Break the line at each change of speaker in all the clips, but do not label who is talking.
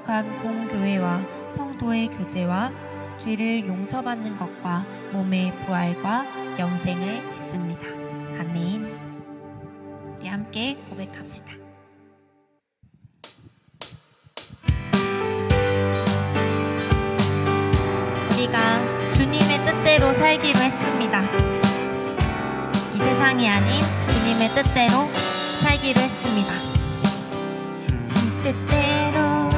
거룩한 공교회와 성도의 교제와 죄를 용서받는 것과 몸의 부활과 영생을 믿습니다. 아멘. 우리 함께 고백합시다. 우리가 주님의 뜻대로 살기로 했습니다. 이 세상이 아닌 주님의 뜻대로 살기로 했습니다. 주님 뜻대로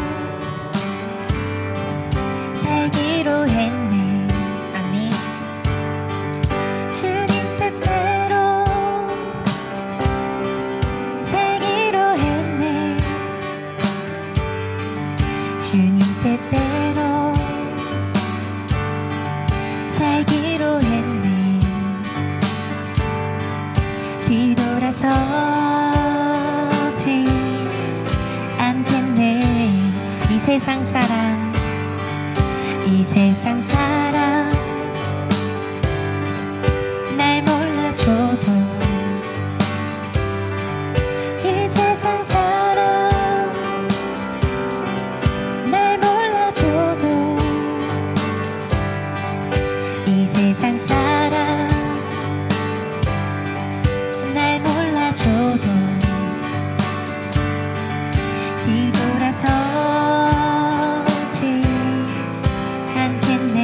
살기로 했네. 아멘. 주님 뜻대로 살기로 했네. 주님 뜻대로 살기로 했네. 뒤돌아서지 않겠네. 이 세상 사람, 이 세상 사람 날 몰라줘도, 이 세상 사람 날 몰라줘도, 이 세상 사람 날 몰라줘도 뒤돌아서지 않겠네.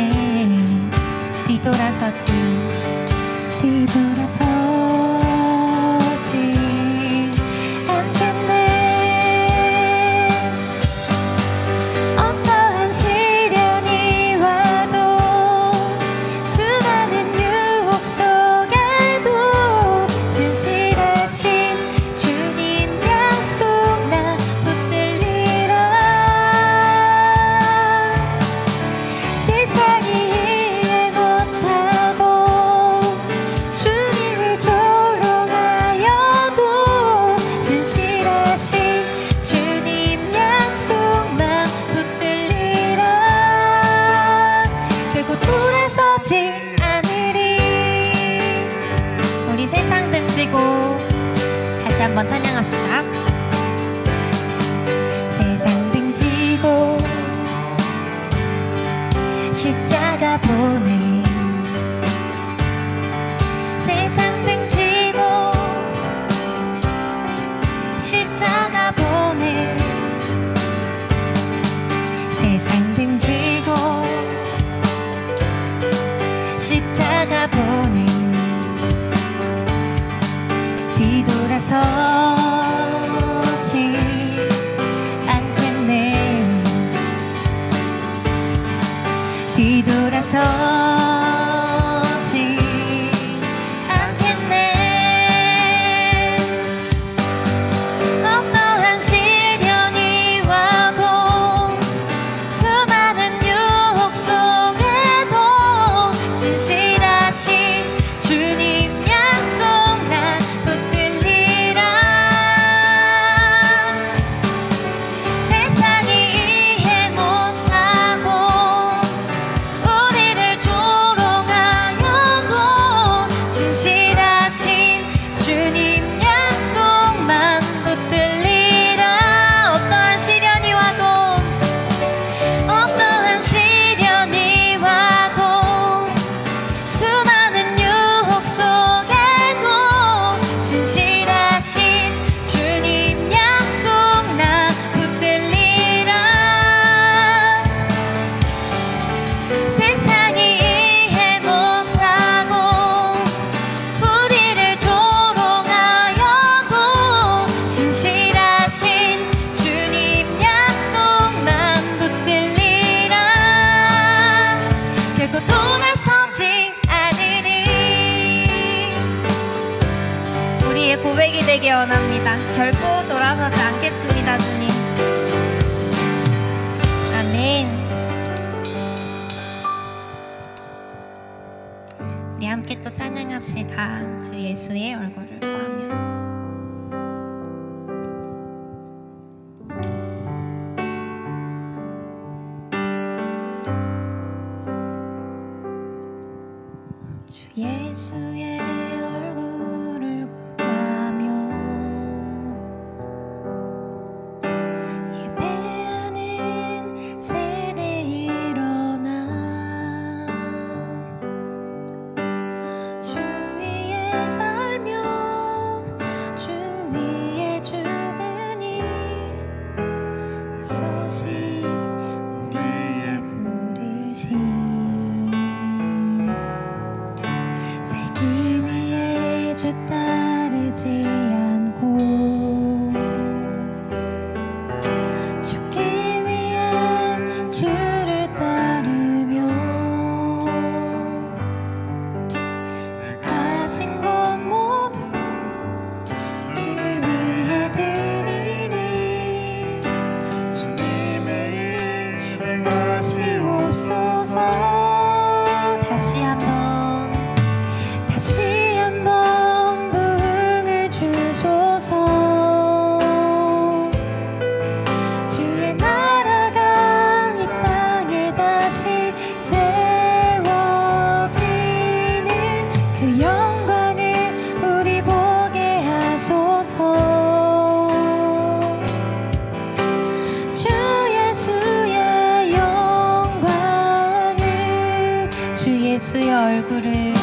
뒤돌아서지 않겠네. 어떠한 시련이 와도, 수많은 유혹 속에도 진실하신 주님 약속 나 붙들리라. 세상이 이해 못하고 주님을 조롱하여도 진실하신 주님 약속만 붙들리라. 결국 돌아서지 않으리. 우리 세상 등지고 다시 한번 찬양합시다. 세상 등지고 십자가 보내. 세상 등지고 십자가 보내. 세상 등지고 십자가 보내. 뒤돌아서지 않겠네. 뒤돌아서지 않겠네. 어떠한 시련이 와도, 수많은 유혹 속에도 진실하신 주님 약속 나 붙들리라. 세상이 이해 못하고 우리를 조롱하여도 진실하신 주님 약속만 붙들리라. 어떠한 시련이 와도, 어떠한 시련이 와도, 수많은 유혹 속에도 진실하신 주님 약속 나 붙들리라. 세상이 이해 못하고 우리를 조롱하여도 진실하신 주님 약속만 붙들리라. 결코 돌아서지 않으리. 우리의 고백이 되기 원합니다. 결코 돌아서지 않겠습니다. 주님. 아멘. 우리 함께 또 찬양합시다. 주 예수의 얼굴을 구하며. 주 예수의 얼굴을 구하며 예배하는 주의 얼굴을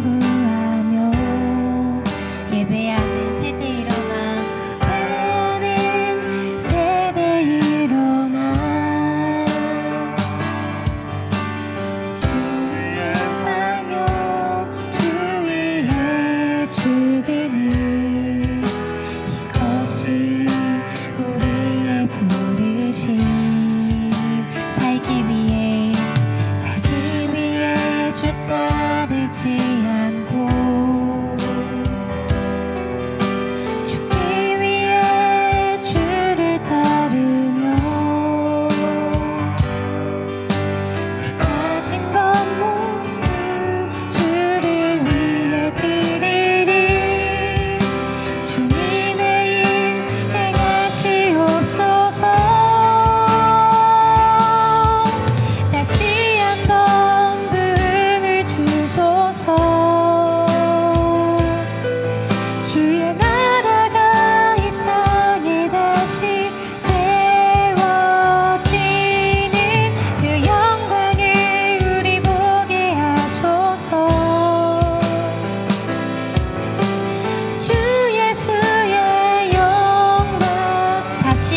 구하며 예배하는 세대 일어나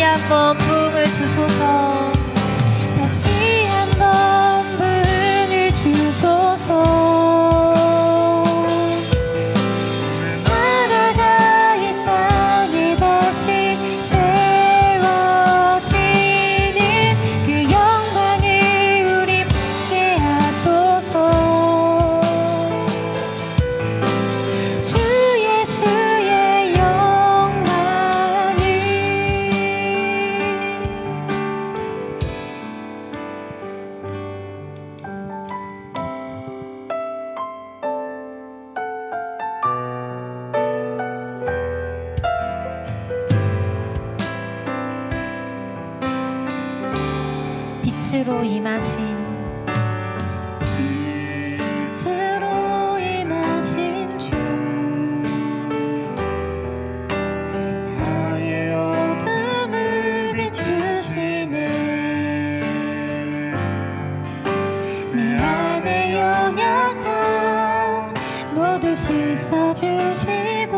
한번 부흥을 주소서. 다시 한번 부흥을 주소서. 나라가 이 땅에 다시 세워지는 그 영광을 우리 보게 하소서. 주 예수의 영광을 빛으로 임하신 주 나의 어둠을 비추시네. 내 안에 연약함 모두 씻어주시고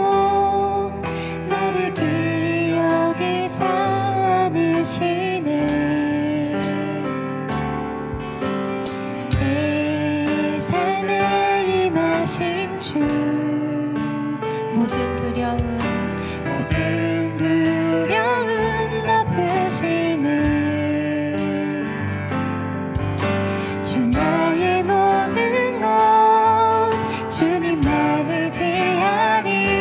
나를 기억이사 안으시네. 주 모든 두려움 덮으시네. 주 나의 모든 것 주님만 의지하리.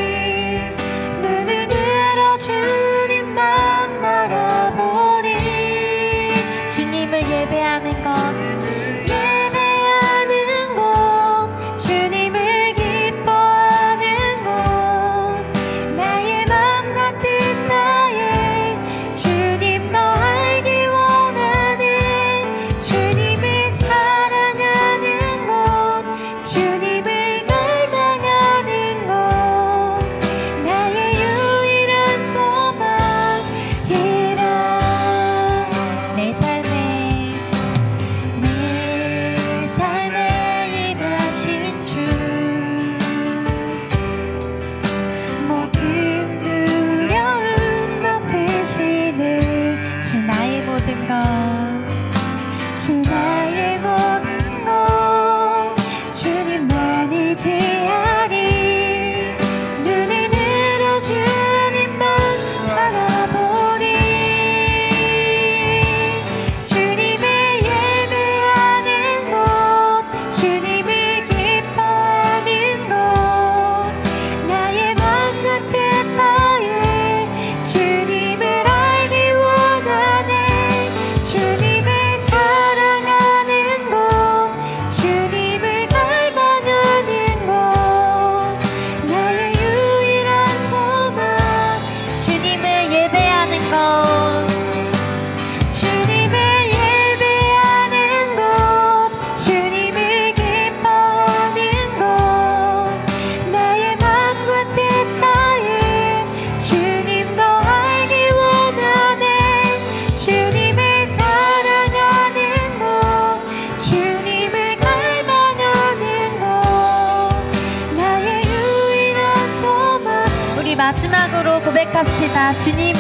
고백합시다. 주님을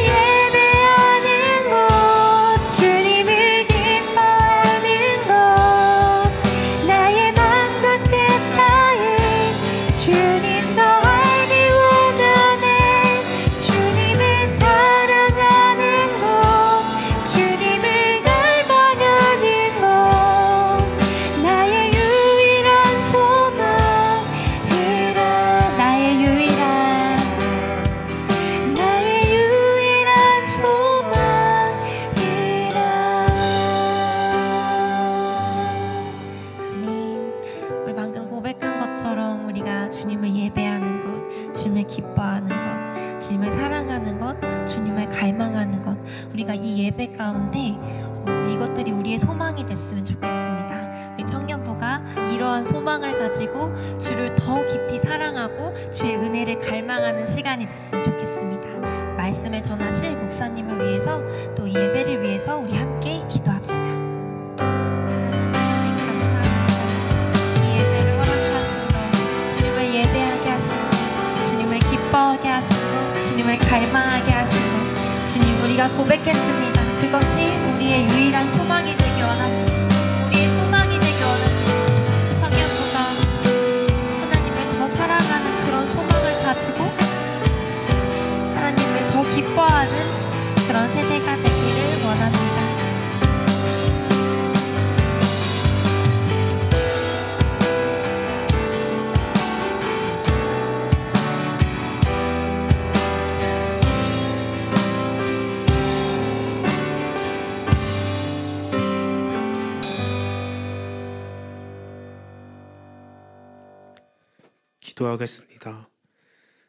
예배하는 곳, 주님을 기뻐하는 곳, 나의 맘과 뜻하에 주님 더 알기 원하네. 주님을 사랑하는 곳, 주님을 갈망하는 곳, 나의 유일한 소망이라. 나의 유일한 소망이라. 아멘. 우리 방금 고백한 것처럼 우리가 주님을 예배하는 것, 주님을 기뻐하는 것, 주님을 사랑하는 것, 주님을 갈망하는 것, 우리가 이 예배 가운데 이것들이 우리의 소망이 됐으면 좋겠습니다. 우리 청년부가 이러한 소망을 가지고 주를 더 깊이 사랑하고 주의 은혜를 갈망하는 시간이 됐으면 좋겠습니다. 말씀을 전하실 목사님을 위해서 또 이 예배를 위해서 우리 함께 기도합시다. 하나님 감사합니다. 이 예배를 허락하시고 주님을 예배하게 하시고 주님을 기뻐하게 하시고 주님을 갈망하게 하시고 주님, 우리가 고백했습니다. 그것이 우리의 유일한 소망이 되기 원합니다. 우리의 소망이 되기 원합니다. 청년부가 하나님을 더 사랑하는 그런 소망을 가지고 하나님을 더 기뻐하는 그런 세대가 되기를 원합니다.
기도하겠습니다.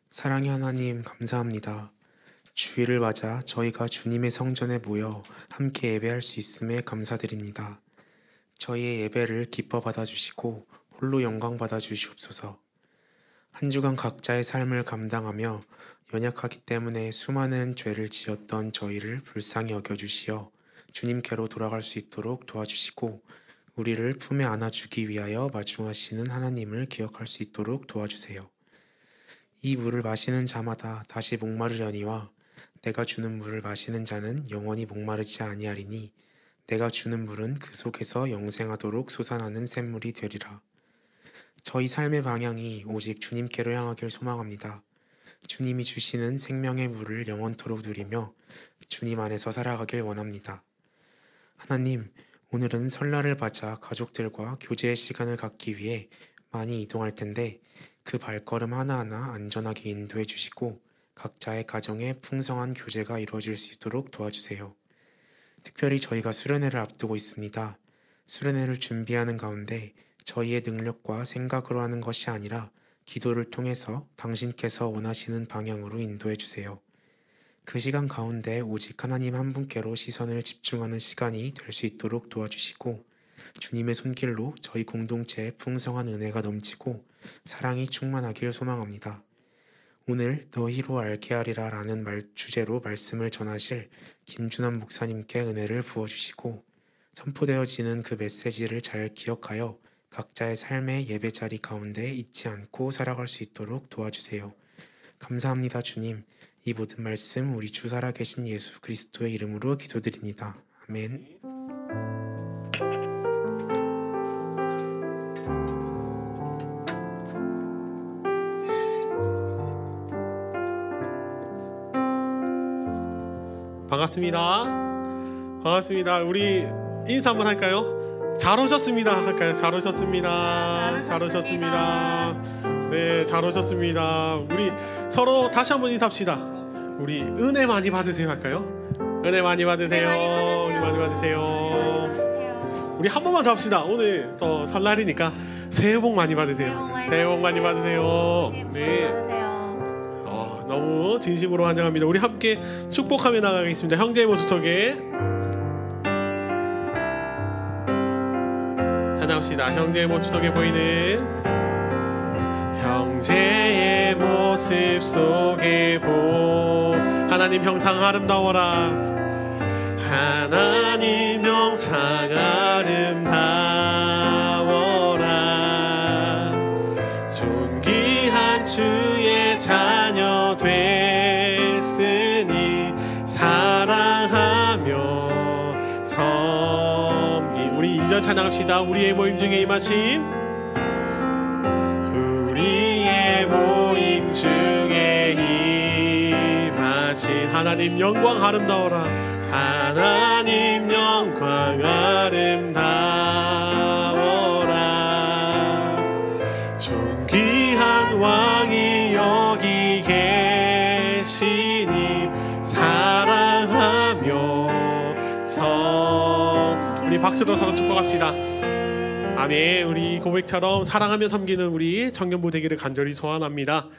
사랑의 하나님, 감사합니다. 주일을 맞아 저희가 주님의 성전에 모여 함께 예배할 수 있음에 감사드립니다. 저희의 예배를 기뻐 받아주시고 홀로 영광 받아주시옵소서. 한 주간 각자의 삶을 감당하며 연약하기 때문에 수많은 죄를 지었던 저희를 불쌍히 여겨주시어 주님께로 돌아갈 수 있도록 도와주시고 우리를 품에 안아주기 위하여 마중하시는 하나님을 기억할 수 있도록 도와주세요. 이 물을 마시는 자마다 다시 목마르려니와 내가 주는 물을 마시는 자는 영원히 목마르지 아니하리니 내가 주는 물은 그 속에서 영생하도록 솟아나는 샘물이 되리라. 저희 삶의 방향이 오직 주님께로 향하길 소망합니다. 주님이 주시는 생명의 물을 영원토록 누리며 주님 안에서 살아가길 원합니다. 하나님, 오늘은 설날을 맞아 가족들과 교제의 시간을 갖기 위해 많이 이동할 텐데 그 발걸음 하나하나 안전하게 인도해 주시고 각자의 가정에 풍성한 교제가 이루어질 수 있도록 도와주세요. 특별히 저희가 수련회를 앞두고 있습니다. 수련회를 준비하는 가운데 저희의 능력과 생각으로 하는 것이 아니라 기도를 통해서 당신께서 원하시는 방향으로 인도해 주세요. 그 시간 가운데 오직 하나님 한 분께로 시선을 집중하는 시간이 될 수 있도록 도와주시고 주님의 손길로 저희 공동체에 풍성한 은혜가 넘치고 사랑이 충만하길 소망합니다. 오늘 너희로 알게 하리라 라는 주제로 말씀을 전하실 김준환 목사님께 은혜를 부어주시고 선포되어지는 그 메시지를 잘 기억하여 각자의 삶의 예배자리 가운데 잊지 않고 살아갈 수 있도록 도와주세요. 감사합니다. 주님. 이 모든 말씀 우리 주 살아계신 예수 그리스도의 이름으로 기도드립니다. 아멘.
반갑습니다. 반갑습니다. 우리 인사 한번 할까요? 잘 오셨습니다. 할까요? 잘 오셨습니다. 잘 오셨습니다. 네, 잘 오셨습니다. 우리 서로 다시 한번 인사합시다. 우리 은혜 많이 받으세요 할까요? 은혜 많이 받으세요. 은혜 많이 받으세요. 우리 한 번만 더 합시다. 오늘 또 설날이니까 새해 복 많이 받으세요. 새해 복 많이 받으세요. 네. 너무 진심으로 환영합니다. 우리 함께 축복하며 나가겠습니다. 형제의 모습톡에 찬양합시다. 형제의 모습톡에 보이는 형제의 모습 속에 하나님 형상 아름다워라. 하나님 형상 아름다워라. 존귀한 주의 자 찬양합시다. 우리의 모임 중에 임하신, 우리의 모임 중에 임하신 하나님 영광 아름다워라. 하나님 영광 아름다워라. 존귀한 왕이 여기 계시니 사랑하며 우리 박수로 서로 축복합시다. 아멘. 우리 고백처럼 사랑하며 섬기는 우리 청년부 되기를 간절히 소원합니다.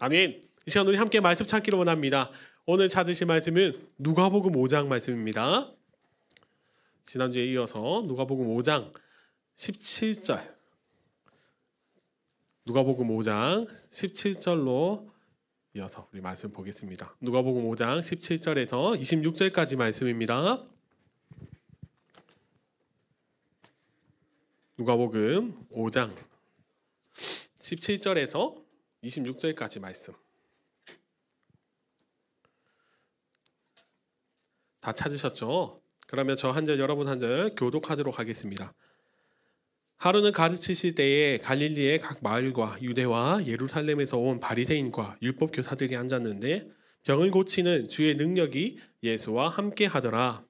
아멘. 이 시간 우리 함께 말씀 찾기를 원합니다. 오늘 찾으실 말씀은 누가복음 5장 말씀입니다. 지난주에 이어서 누가복음 5장 17절, 누가복음 5장 17절로 이어서 우리 말씀 보겠습니다. 누가복음 5장 17절에서 26절까지 말씀입니다. 누가복음 5장 17절에서 26절까지 말씀. 다 찾으셨죠? 그러면 저 한 절 여러분 한 절 교독하도록 하겠습니다. 하루는 가르치실 때에 갈릴리의 각 마을과 유대와 예루살렘에서 온 바리새인과 율법 교사들이 앉았는데 병을 고치는 주의 능력이 예수와 함께 하더라.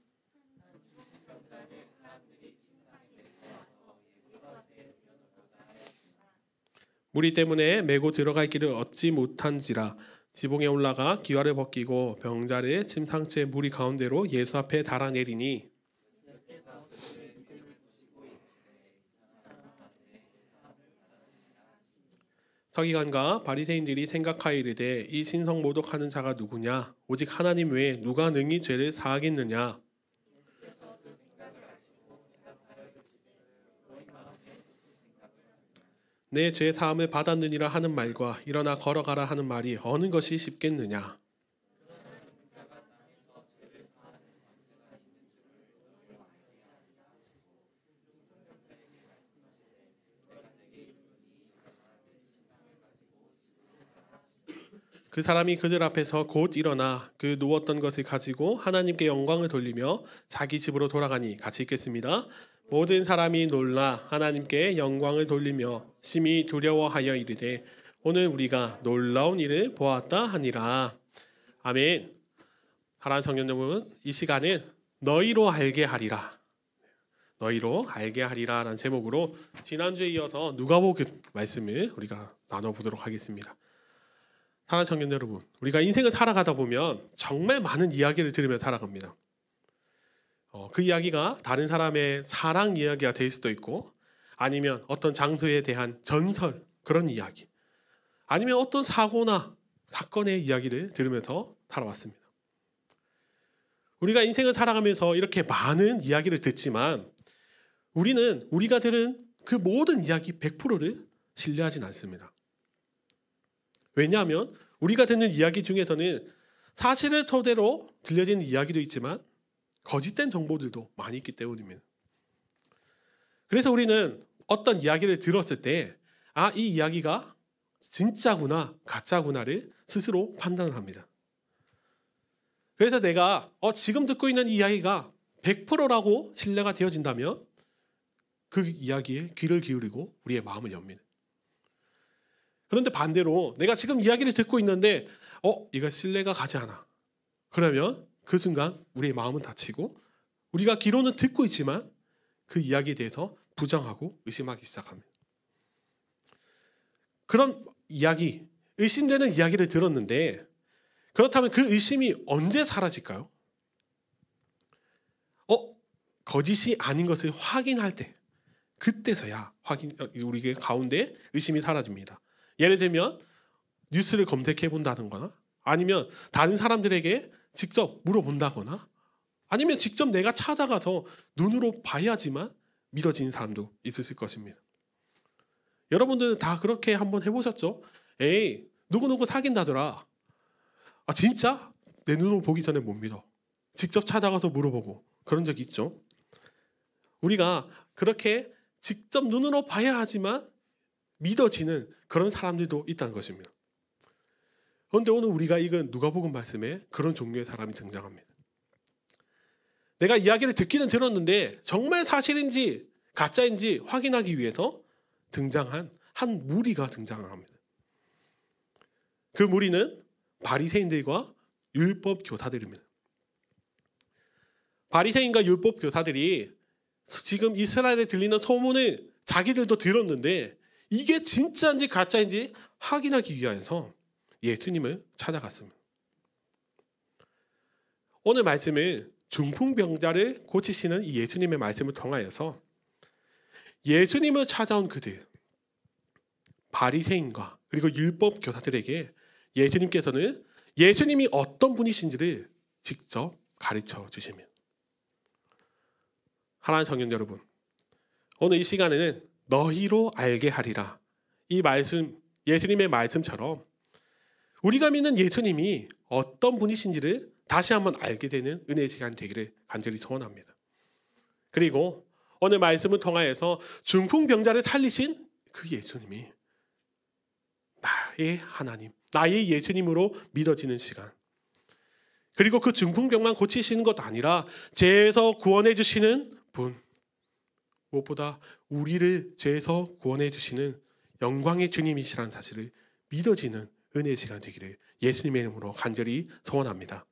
무리 때문에 메고 들어갈 길을 얻지 못한지라 지붕에 올라가 기와를 벗기고 병자를 침상째 무리 가운데로 예수 앞에 달아내리니 서기관과 바리새인들이 생각하이르되 이 신성모독하는 자가 누구냐? 오직 하나님 외에 누가 능히 죄를 사하겠느냐? 내 죄 사함을 받았느니라 하는 말과 일어나 걸어가라 하는 말이 어느 것이 쉽겠느냐? 그 사람이 그들 앞에서 곧 일어나 그 누웠던 것을 가지고 하나님께 영광을 돌리며 자기 집으로 돌아가니 같이 읽겠습니다. 모든 사람이 놀라 하나님께 영광을 돌리며 심히 두려워하여 이르되 오늘 우리가 놀라운 일을 보았다 하니라. 아멘. 사랑하는 청년 여러분, 이 시간은 너희로 알게 하리라, 너희로 알게 하리라 라는 제목으로 지난주에 이어서 누가복음 말씀을 우리가 나눠보도록 하겠습니다. 사랑하는 청년 여러분, 우리가 인생을 살아가다 보면 정말 많은 이야기를 들으며 살아갑니다. 그 이야기가 다른 사람의 사랑 이야기가 될 수도 있고, 아니면 어떤 장소에 대한 전설, 그런 이야기, 아니면 어떤 사고나 사건의 이야기를 들으면서 살아왔습니다. 우리가 인생을 살아가면서 이렇게 많은 이야기를 듣지만 우리는 우리가 들은 그 모든 이야기 100%를 신뢰하진 않습니다. 왜냐하면 우리가 듣는 이야기 중에서는 사실을 토대로 들려지는 이야기도 있지만 거짓된 정보들도 많이 있기 때문입니다. 그래서 우리는 어떤 이야기를 들었을 때 이 이야기가 진짜구나 가짜구나를 스스로 판단을 합니다. 그래서 내가 지금 듣고 있는 이 이야기가 100%라고 신뢰가 되어진다면 그 이야기에 귀를 기울이고 우리의 마음을 엽니다. 그런데 반대로 내가 지금 이야기를 듣고 있는데 이거 신뢰가 가지 않아. 그러면 그 순간 우리의 마음은 다치고 우리가 귀로는 듣고 있지만 그 이야기에 대해서 부정하고 의심하기 시작합니다. 그런 이야기, 의심되는 이야기를 들었는데 그렇다면 그 의심이 언제 사라질까요? 거짓이 아닌 것을 확인할 때, 그때서야 우리 가운데 의심이 사라집니다. 예를 들면 뉴스를 검색해 본다거나 아니면 다른 사람들에게 직접 물어본다거나 아니면 직접 내가 찾아가서 눈으로 봐야지만 믿어지는 사람도 있으실 것입니다. 여러분들은 다 그렇게 한번 해보셨죠? 에이, 누구누구 사귄다더라. 진짜? 내 눈으로 보기 전에 못 믿어. 직접 찾아가서 물어보고 그런 적이 있죠. 우리가 그렇게 직접 눈으로 봐야 하지만 믿어지는 그런 사람들도 있다는 것입니다. 그런데 오늘 우리가 읽은 누가복음 말씀에 그런 종류의 사람이 등장합니다. 내가 이야기를 듣기는 들었는데 정말 사실인지 가짜인지 확인하기 위해서 등장한 한 무리가 등장합니다. 그 무리는 바리새인들과 율법 교사들입니다. 바리새인과 율법 교사들이 지금 이스라엘에 들리는 소문을 자기들도 들었는데 이게 진짜인지 가짜인지 확인하기 위해서 예수님을 찾아갔습니다. 오늘 말씀은 중풍병자를 고치시는 이 예수님의 말씀을 통하여서 예수님을 찾아온 그들, 바리새인과 그리고 율법 교사들에게 예수님께서는 예수님이 어떤 분이신지를 직접 가르쳐 주십니다. 사랑하는 성도 여러분, 오늘 이 시간에는 너희로 알게 하리라. 이 말씀, 예수님의 말씀처럼 우리가 믿는 예수님이 어떤 분이신지를 다시 한번 알게 되는 은혜의 시간 되기를 간절히 소원합니다. 그리고 오늘 말씀을 통하여서 중풍병자를 살리신 그 예수님이 나의 하나님, 나의 예수님으로 믿어지는 시간. 그리고 그 중풍병만 고치시는 것 아니라 죄에서 구원해 주시는 분, 무엇보다 우리를 죄에서 구원해 주시는 영광의 주님이시라는 사실을 믿어지는 은혜의 시간 되기를 예수님의 이름으로 간절히 소원합니다.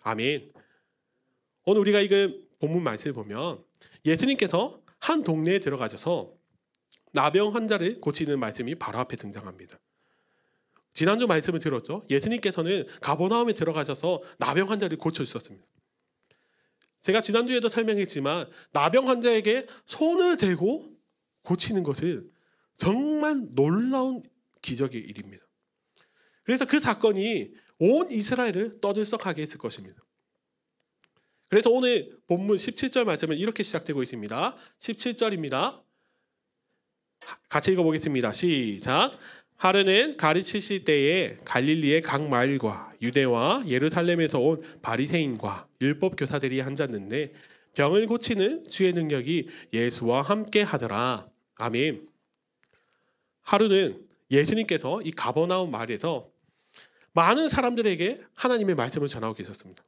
아멘. 오늘 우리가 읽은 본문 말씀을 보면 예수님께서 한 동네에 들어가셔서 나병 환자를 고치는 말씀이 바로 앞에 등장합니다. 지난주 말씀을 들었죠. 예수님께서는 가버나움에 들어가셔서 나병 환자를 고쳐주셨습니다. 제가 지난주에도 설명했지만 나병 환자에게 손을 대고 고치는 것은 정말 놀라운 기적의 일입니다. 그래서 그 사건이 온 이스라엘을 떠들썩하게 했을 것입니다. 그래서 오늘 본문 17절 말씀은 이렇게 시작되고 있습니다. 17절입니다. 같이 읽어보겠습니다. 시작. 하루는 가르치실 때에 갈릴리의 각 마을과 유대와 예루살렘에서 온 바리새인과 율법 교사들이 앉았는데 병을 고치는 주의 능력이 예수와 함께 하더라. 아멘. 하루는 예수님께서 이 가버나움 마을에서 많은 사람들에게 하나님의 말씀을 전하고 계셨습니다.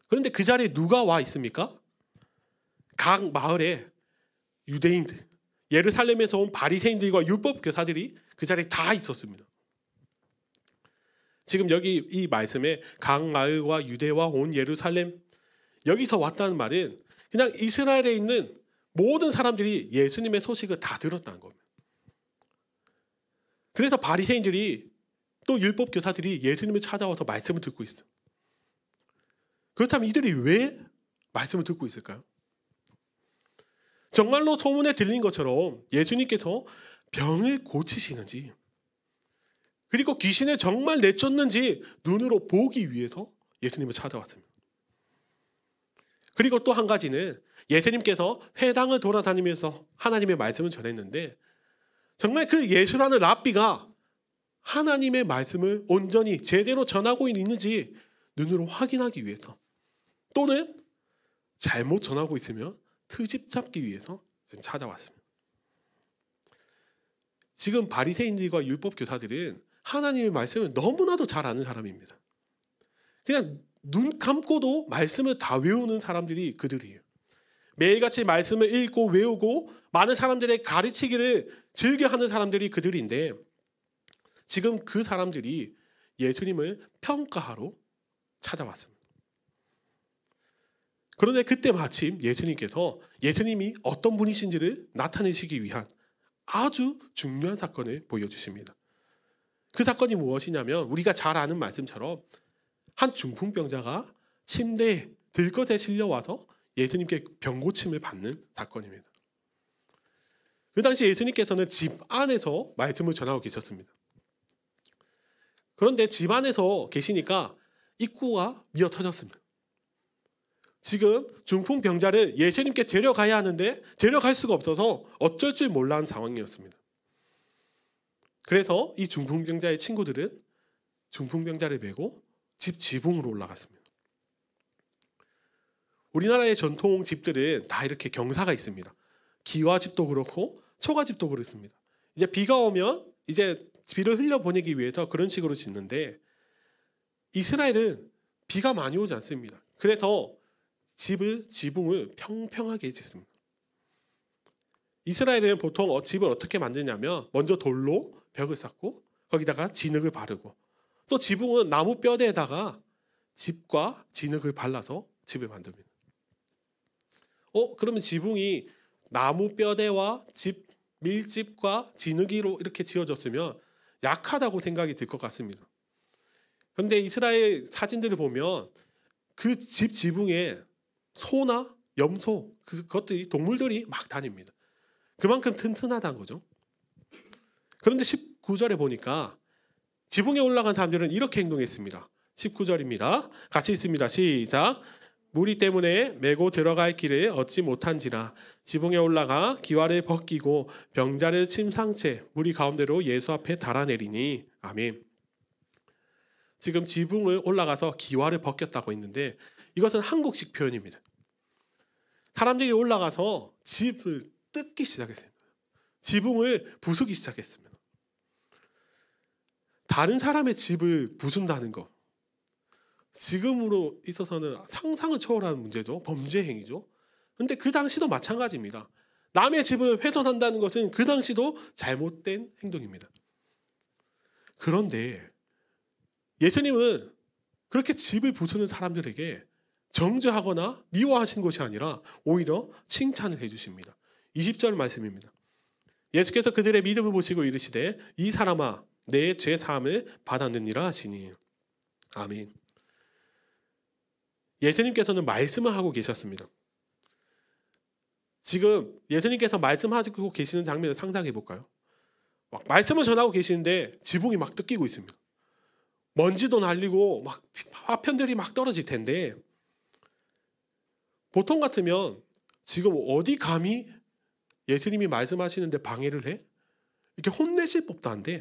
그런데 그 자리에 누가 와 있습니까? 각 마을에 유대인들, 예루살렘에서 온 바리새인들과 율법 교사들이 그 자리에 다 있었습니다. 지금 여기 이 말씀에 각 마을과 유대와 온 예루살렘, 여기서 왔다는 말은 그냥 이스라엘에 있는 모든 사람들이 예수님의 소식을 다 들었다는 겁니다. 그래서 바리새인들이 또 율법 교사들이 예수님을 찾아와서 말씀을 듣고 있어요. 그렇다면 이들이 왜 말씀을 듣고 있을까요? 정말로 소문에 들린 것처럼 예수님께서 병을 고치시는지, 그리고 귀신을 정말 내쫓는지 눈으로 보기 위해서 예수님을 찾아왔습니다. 그리고 또 한 가지는 예수님께서 회당을 돌아다니면서 하나님의 말씀을 전했는데 정말 그 예수라는 랍비가 하나님의 말씀을 온전히 제대로 전하고 있는지 눈으로 확인하기 위해서, 또는 잘못 전하고 있으면 트집 잡기 위해서 지금 찾아왔습니다. 지금 바리새인들과 율법 교사들은 하나님의 말씀을 너무나도 잘 아는 사람입니다. 그냥 눈 감고도 말씀을 다 외우는 사람들이 그들이에요. 매일같이 말씀을 읽고 외우고 많은 사람들의 가르치기를 즐겨하는 사람들이 그들인데 지금 그 사람들이 예수님을 평가하러 찾아왔습니다. 그런데 그때 마침 예수님께서 예수님이 어떤 분이신지를 나타내시기 위한 아주 중요한 사건을 보여주십니다. 그 사건이 무엇이냐면 우리가 잘 아는 말씀처럼 한 중풍병자가 침대에 들것에 실려와서 예수님께 병고침을 받는 사건입니다. 그 당시 예수님께서는 집 안에서 말씀을 전하고 계셨습니다. 그런데 집 안에서 계시니까 입구가 미어터졌습니다. 지금 중풍병자를 예수님께 데려가야 하는데 데려갈 수가 없어서 어쩔 줄 몰라 하는 상황이었습니다. 그래서 이 중풍병자의 친구들은 중풍병자를 메고 집 지붕으로 올라갔습니다. 우리나라의 전통 집들은 다 이렇게 경사가 있습니다. 기와집도 그렇고 초가집도 그렇습니다. 이제 비가 오면 이제 비를 흘려보내기 위해서 그런 식으로 짓는데 이스라엘은 비가 많이 오지 않습니다. 그래서 지붕을 평평하게 짓습니다. 이스라엘은 보통 집을 어떻게 만드냐면 먼저 돌로 벽을 쌓고 거기다가 진흙을 바르고 또 지붕은 나무 뼈대에다가 집과 진흙을 발라서 집을 만듭니다. 그러면 지붕이 나무 뼈대와 밀집과 진흙으로 이렇게 지어졌으면 약하다고 생각이 들 것 같습니다. 그런데 이스라엘 사진들을 보면 그 집 지붕에 소나 염소 그것들이 동물들이 막 다닙니다. 그만큼 튼튼하다는 거죠. 그런데 19절에 보니까 지붕에 올라간 사람들은 이렇게 행동했습니다. 19절입니다. 같이 읽습니다. 시작. 무리 때문에 메고 들어갈 길을 얻지 못한지라 지붕에 올라가 기와를 벗기고 병자를 침상 채 무리 가운데로 예수 앞에 달아내리니. 아멘. 지금 지붕을 올라가서 기와를 벗겼다고 했는데 이것은 한국식 표현입니다. 사람들이 올라가서 집을 뜯기 시작했어요. 지붕을 부수기 시작했습니다. 다른 사람의 집을 부순다는 것, 지금으로 있어서는 상상을 초월하는 문제죠. 범죄 행위죠. 그런데 그 당시도 마찬가지입니다. 남의 집을 훼손한다는 것은 그 당시도 잘못된 행동입니다. 그런데 예수님은 그렇게 집을 부수는 사람들에게 정죄하거나 미워하신 것이 아니라 오히려 칭찬을 해주십니다. 20절 말씀입니다. 예수께서 그들의 믿음을 보시고 이르시되 이 사람아 내 죄 사함을 받았느니라 하시니. 아멘. 예수님께서는 말씀을 하고 계셨습니다. 지금 예수님께서 말씀하고 계시는 장면을 상상해 볼까요? 막 말씀을 전하고 계시는데 지붕이 막 뜯기고 있습니다. 먼지도 날리고 막 화편들이 막 떨어질 텐데 보통 같으면 지금 어디 감히 예수님이 말씀하시는데 방해를 해? 이렇게 혼내실 법도 한데,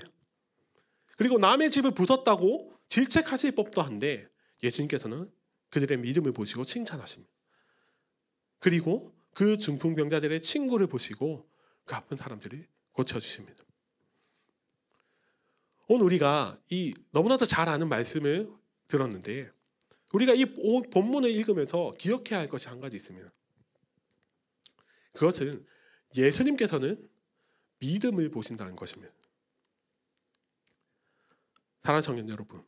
그리고 남의 집을 부쉈다고 질책하실 법도 한데 예수님께서는 그들의 믿음을 보시고 칭찬하십니다. 그리고 그 중풍병자들의 친구를 보시고 그 아픈 사람들을 고쳐주십니다. 오늘 우리가 이 너무나도 잘 아는 말씀을 들었는데 우리가 이 본문을 읽으면서 기억해야 할 것이 한 가지 있습니다. 그것은 예수님께서는 믿음을 보신다는 것입니다. 사랑하는 청년 여러분,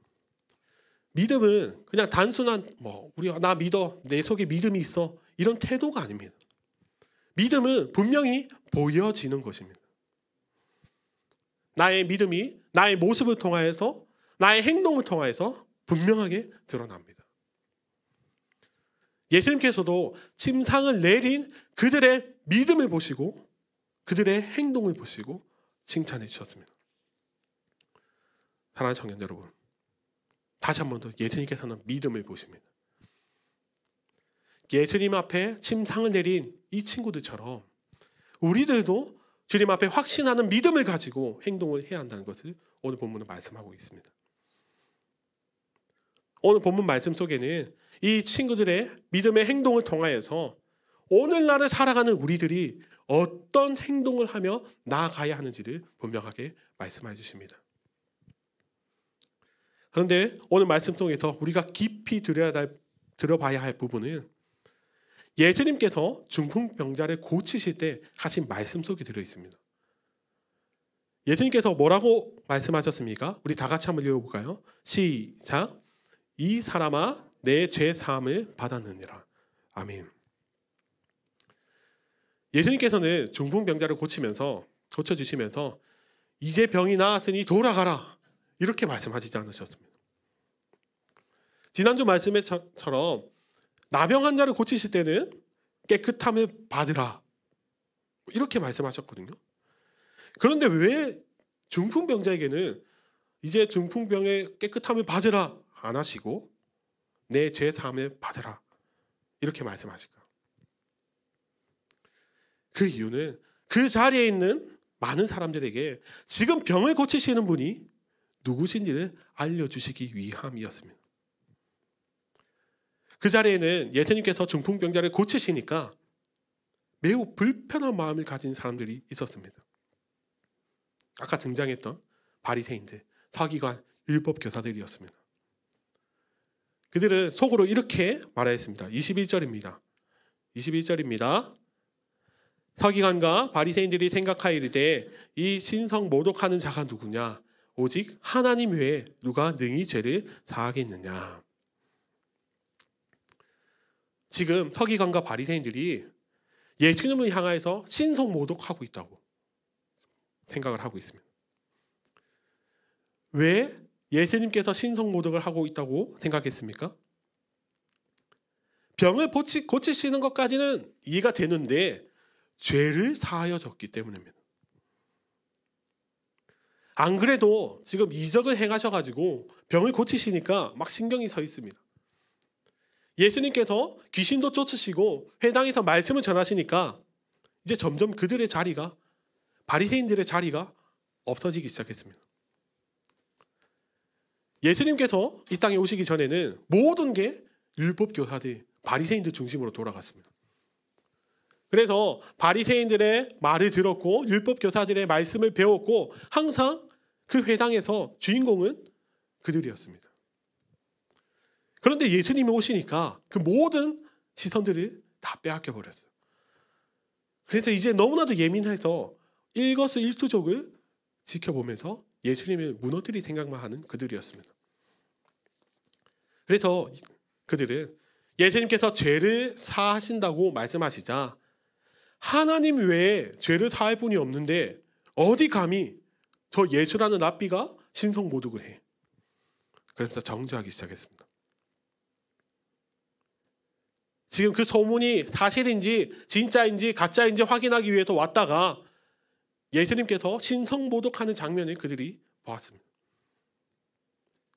믿음은 그냥 단순한 우리가 나 믿어, 내 속에 믿음이 있어 이런 태도가 아닙니다. 믿음은 분명히 보여지는 것입니다. 나의 믿음이 나의 모습을 통하여서 나의 행동을 통하여서 분명하게 드러납니다. 예수님께서도 침상을 내린 그들의 믿음을 보시고 그들의 행동을 보시고 칭찬해 주셨습니다. 사랑하는 청년 여러분, 다시 한 번 더 예수님께서는 믿음을 보십니다. 예수님 앞에 침상을 내린 이 친구들처럼 우리들도 주님 앞에 확신하는 믿음을 가지고 행동을 해야 한다는 것을 오늘 본문은 말씀하고 있습니다. 오늘 본문 말씀 속에는 이 친구들의 믿음의 행동을 통하여서 오늘날을 살아가는 우리들이 어떤 행동을 하며 나아가야 하는지를 분명하게 말씀해 주십니다. 그런데 오늘 말씀 속에서 우리가 깊이 들어봐야 할 부분은 예수님께서 중풍병자를 고치실 때 하신 말씀 속에 들어있습니다. 예수님께서 뭐라고 말씀하셨습니까? 우리 다 같이 한번 읽어볼까요? 시작. 이 사람아 내 죄 사함을 받았느니라. 아멘. 예수님께서는 중풍병자를 고쳐주시면서 이제 병이 나았으니 돌아가라 이렇게 말씀하시지 않으셨습니다. 지난주 말씀처럼 나병 환자를 고치실 때는 깨끗함을 받으라 이렇게 말씀하셨거든요. 그런데 왜 중풍병자에게는 이제 중풍병의 깨끗함을 받으라 안 하시고 내 죄 사함을 받으라 이렇게 말씀하실까? 그 이유는 그 자리에 있는 많은 사람들에게 지금 병을 고치시는 분이 누구신지를 알려주시기 위함이었습니다. 그 자리에는 예수님께서 중풍병자를 고치시니까 매우 불편한 마음을 가진 사람들이 있었습니다. 아까 등장했던 바리새인들, 서기관, 율법 교사들이었습니다. 그들은 속으로 이렇게 말하였습니다. 21절입니다. 서기관과 바리새인들이 생각하이르되 이 신성 모독하는 자가 누구냐? 오직 하나님 외에 누가 능히 죄를 사하겠느냐? 지금 서기관과 바리새인들이 예수님을 향해서 신성 모독하고 있다고 생각을 하고 있습니다. 왜 예수님께서 신성 모독을 하고 있다고 생각했습니까? 병을 고치시는 것까지는 이해가 되는데 죄를 사하여 줬기 때문입니다. 안 그래도 지금 이적을 행하셔가지고 병을 고치시니까 막 신경이 서 있습니다. 예수님께서 귀신도 쫓으시고 회당에서 말씀을 전하시니까 이제 점점 그들의 자리가, 바리새인들의 자리가 없어지기 시작했습니다. 예수님께서 이 땅에 오시기 전에는 모든 게 율법 교사들, 바리새인들 중심으로 돌아갔습니다. 그래서 바리새인들의 말을 들었고 율법 교사들의 말씀을 배웠고 항상 그 회당에서 주인공은 그들이었습니다. 그런데 예수님이 오시니까 그 모든 시선들을 다 빼앗겨 버렸어요. 그래서 이제 너무나도 예민해서 일거수일투족을 지켜보면서 예수님을 무너뜨릴 생각만 하는 그들이었습니다. 그래서 그들은 예수님께서 죄를 사하신다고 말씀하시자 하나님 외에 죄를 사할 분이 없는데 어디 감히 저 예수라는 랍비가 신성 모독을 해. 그래서 정죄하기 시작했습니다. 지금 그 소문이 사실인지 진짜인지 가짜인지 확인하기 위해서 왔다가 예수님께서 신성 모독하는 장면을 그들이 보았습니다.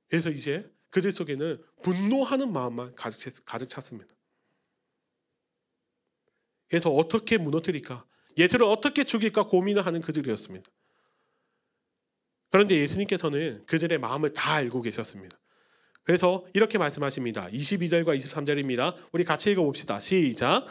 그래서 이제 그들 속에는 분노하는 마음만 가득 찼습니다. 그래서 어떻게 무너뜨릴까, 예수를 어떻게 죽일까 고민을 하는 그들이었습니다. 그런데 예수님께서는 그들의 마음을 다 알고 계셨습니다. 그래서 이렇게 말씀하십니다. 22절과 23절입니다. 우리 같이 읽어봅시다. 시작.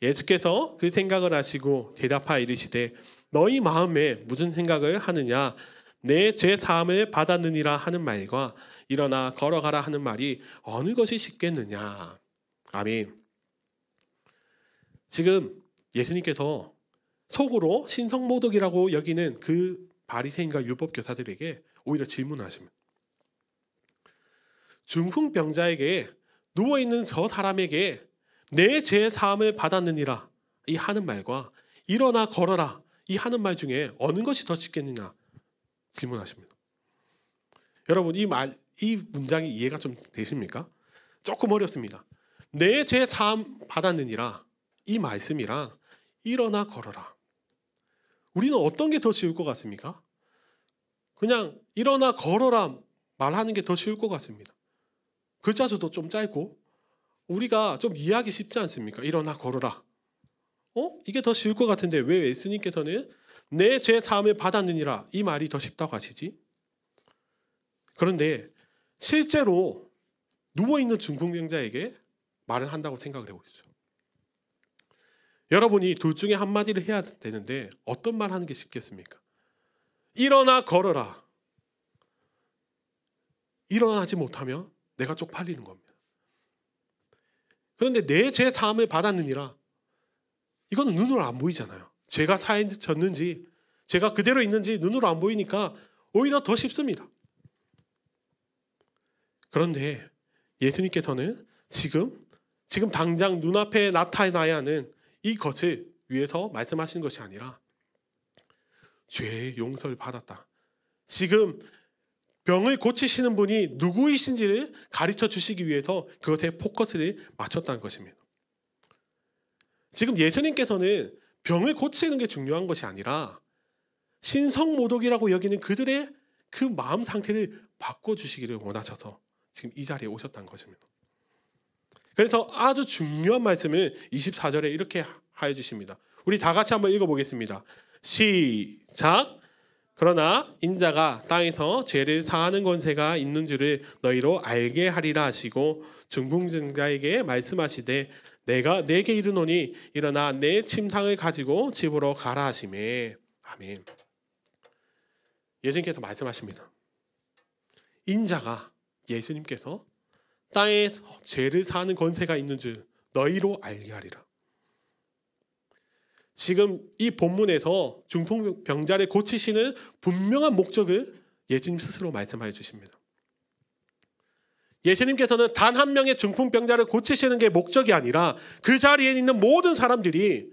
예수께서 그 생각을 하시고 대답하여 이르시되 너희 마음에 무슨 생각을 하느냐? 내 죄 사함을 받았느니라 하는 말과 일어나 걸어가라 하는 말이 어느 것이 쉽겠느냐? 아멘. 지금 예수님께서 속으로 신성모독이라고 여기는 그 바리새인과 율법교사들에게 오히려 질문하십니다. 중풍병자에게 누워있는 저 사람에게 내 죄 사함을 받았느니라 이 하는 말과 일어나 걸어라 이 하는 말 중에 어느 것이 더 쉽겠느냐 질문하십니다. 여러분 이 문장이 이해가 좀 되십니까? 조금 어렵습니다. 내 죄 사함 받았느니라 이 말씀이랑 일어나 걸어라. 우리는 어떤 게 더 쉬울 것 같습니까? 그냥 일어나 걸어라 말하는 게 더 쉬울 것 같습니다. 글자 수도 좀 짧고 우리가 좀 이해하기 쉽지 않습니까? 일어나 걸어라. 이게 더 쉬울 것 같은데 왜 예수님께서는 내 죄 사함을 받았느니라 이 말이 더 쉽다고 하시지? 그런데 실제로 누워있는 중풍병자에게 말을 한다고 생각을 해보시죠. 여러분이 둘 중에 한마디를 해야 되는데 어떤 말 하는 게 쉽겠습니까? 일어나 걸어라. 일어나지 못하면 내가 쪽팔리는 겁니다. 그런데 내 죄 사함을 받았느니라 이거는 눈으로 안 보이잖아요. 죄가 사해졌는지 죄가 그대로 있는지 눈으로 안 보이니까 오히려 더 쉽습니다. 그런데 예수님께서는 지금 당장 눈앞에 나타나야 하는 이 것을 위해서 말씀하시는 것이 아니라 죄의 용서를 받았다. 지금 병을 고치시는 분이 누구이신지를 가르쳐 주시기 위해서 그것에 포커스를 맞췄다는 것입니다. 지금 예수님께서는 병을 고치는 게 중요한 것이 아니라 신성모독이라고 여기는 그들의 그 마음 상태를 바꿔주시기를 원하셔서 지금 이 자리에 오셨다는 것입니다. 그래서 아주 중요한 말씀을 24절에 이렇게 하여 주십니다. 우리 다 같이 한번 읽어보겠습니다. 시작. 그러나 인자가 땅에서 죄를 사하는 권세가 있는 줄을 너희로 알게 하리라 하시고 중풍병자에게 말씀하시되 내가 내게 이르노니 일어나 내 침상을 가지고 집으로 가라 하시매. 아멘. 예수님께서 말씀하십니다. 인자가 예수님께서 땅에 죄를 사하는 권세가 있는 줄 너희로 알게 하리라. 지금 이 본문에서 중풍병자를 고치시는 분명한 목적을 예수님 스스로 말씀해 주십니다. 예수님께서는 단 한 명의 중풍병자를 고치시는 게 목적이 아니라 그 자리에 있는 모든 사람들이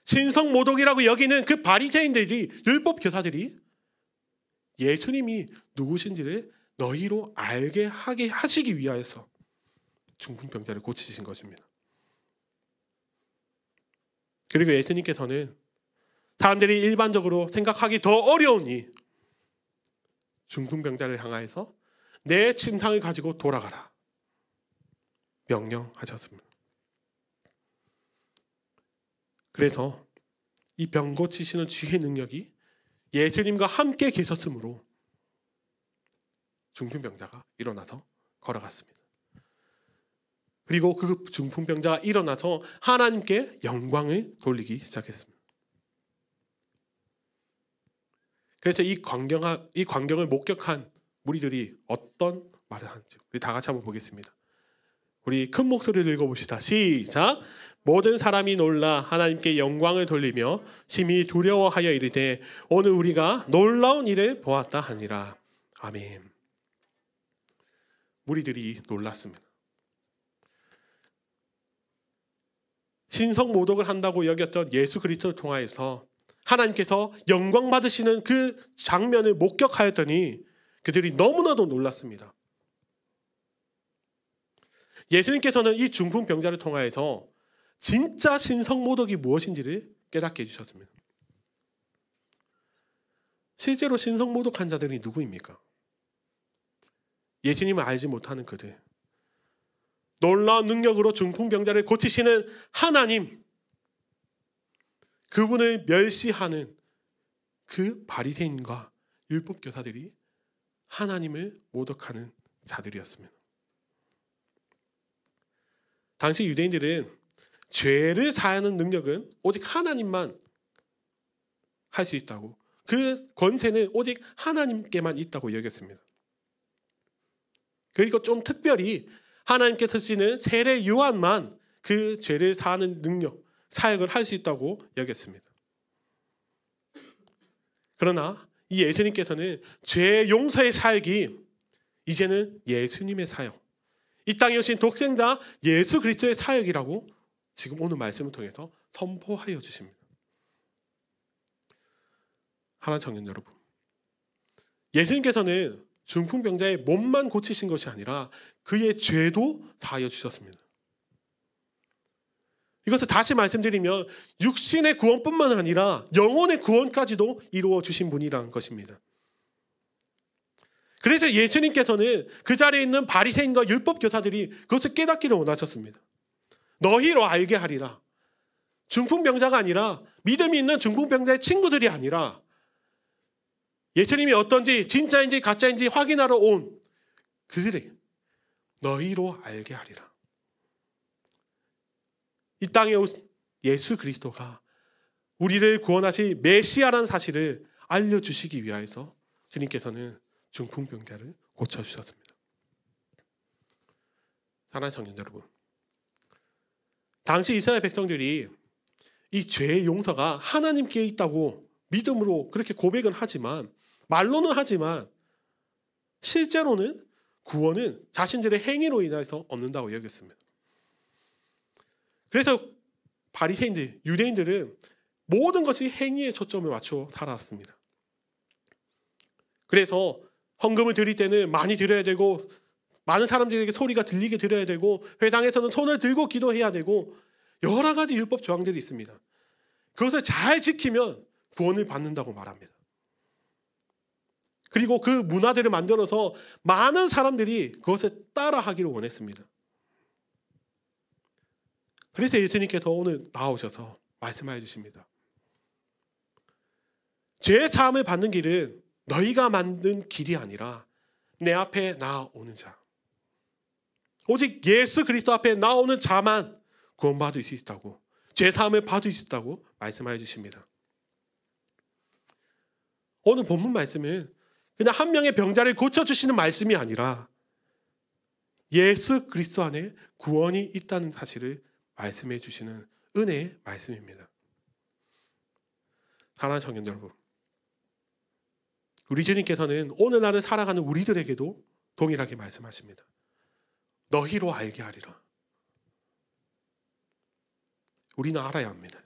신성모독이라고 여기는 그 바리새인들이, 율법 교사들이 예수님이 누구신지를 너희로 알게 하시기 위하여서 중풍병자를 고치신 것입니다. 그리고 예수님께서는 사람들이 일반적으로 생각하기 더 어려우니 중풍병자를 향하여서 내 침상을 가지고 돌아가라 명령하셨습니다. 그래서 이 병 고치시는 주의 능력이 예수님과 함께 계셨으므로 중풍병자가 일어나서 걸어갔습니다. 그리고 그 중풍병자가 일어나서 하나님께 영광을 돌리기 시작했습니다. 그래서 이 광경을 목격한 무리들이 어떤 말을 하는지 우리 다 같이 한번 보겠습니다. 우리 큰 목소리를 읽어봅시다. 시작. 모든 사람이 놀라 하나님께 영광을 돌리며 심히 두려워하여 이르되 오늘 우리가 놀라운 일을 보았다 하니라. 아멘. 무리들이 놀랐습니다. 신성모독을 한다고 여겼던 예수 그리스도를 통하여서 하나님께서 영광 받으시는 그 장면을 목격하였더니 그들이 너무나도 놀랐습니다. 예수님께서는 이 중풍병자를 통하여서 진짜 신성모독이 무엇인지를 깨닫게 해주셨습니다. 실제로 신성모독한 자들이 누구입니까? 예수님을 알지 못하는 그들, 놀라운 능력으로 중풍병자를 고치시는 하나님, 그분을 멸시하는 그 바리새인과 율법교사들이 하나님을 모독하는 자들이었습니다. 당시 유대인들은 죄를 사하는 능력은 오직 하나님만 할 수 있다고, 그 권세는 오직 하나님께만 있다고 여겼습니다. 그리고 좀 특별히 하나님께서 쓰시는 세례 요한만 그 죄를 사하는 능력, 사역을 할 수 있다고 여겼습니다. 그러나 이 예수님께서는 죄 용서의 사역이 이제는 예수님의 사역, 이 땅에 오신 독생자 예수 그리스도의 사역이라고 지금 오늘 말씀을 통해서 선포하여 주십니다. 하나님 청년 여러분, 예수님께서는 중풍병자의 몸만 고치신 것이 아니라 그의 죄도 다하여 주셨습니다. 이것을 다시 말씀드리면 육신의 구원뿐만 아니라 영혼의 구원까지도 이루어 주신 분이라는 것입니다. 그래서 예수님께서는 그 자리에 있는 바리새인과 율법교사들이 그것을 깨닫기를 원하셨습니다. 너희로 알게 하리라. 중풍병자가 아니라, 믿음이 있는 중풍병자의 친구들이 아니라 예수님이 어떤지 진짜인지 가짜인지 확인하러 온 그들이 너희로 알게 하리라. 이 땅에 온 예수 그리스도가 우리를 구원하실 메시아라는 사실을 알려주시기 위하여서 주님께서는 중풍병자를 고쳐주셨습니다. 사랑하는 청년 여러분, 당시 이스라엘 백성들이 이 죄의 용서가 하나님께 있다고 믿음으로 그렇게 고백은 하지만, 말로는 하지만 실제로는 구원은 자신들의 행위로 인해서 얻는다고 여겼습니다. 그래서 바리새인들, 유대인들은 모든 것이 행위에 초점을 맞춰 살아왔습니다. 그래서 헌금을 드릴 때는 많이 드려야 되고, 많은 사람들에게 소리가 들리게 드려야 되고, 회당에서는 손을 들고 기도해야 되고, 여러 가지 율법 조항들이 있습니다. 그것을 잘 지키면 구원을 받는다고 말합니다. 그리고 그 문화들을 만들어서 많은 사람들이 그것을 따라하기를 원했습니다. 그래서 예수님께서 오늘 나오셔서 말씀해 주십니다. 죄의 사함을 받는 길은 너희가 만든 길이 아니라 내 앞에 나오는 자, 오직 예수 그리스도 앞에 나오는 자만 구원받을 수 있다고, 죄 사함을 받을 수 있다고 말씀해 주십니다. 오늘 본문 말씀은 그냥 한 명의 병자를 고쳐주시는 말씀이 아니라 예수 그리스도 안에 구원이 있다는 사실을 말씀해 주시는 은혜의 말씀입니다. 사랑하는 청년 여러분, 우리 주님께서는 오늘날을 살아가는 우리들에게도 동일하게 말씀하십니다. 너희로 알게 하리라. 우리는 알아야 합니다.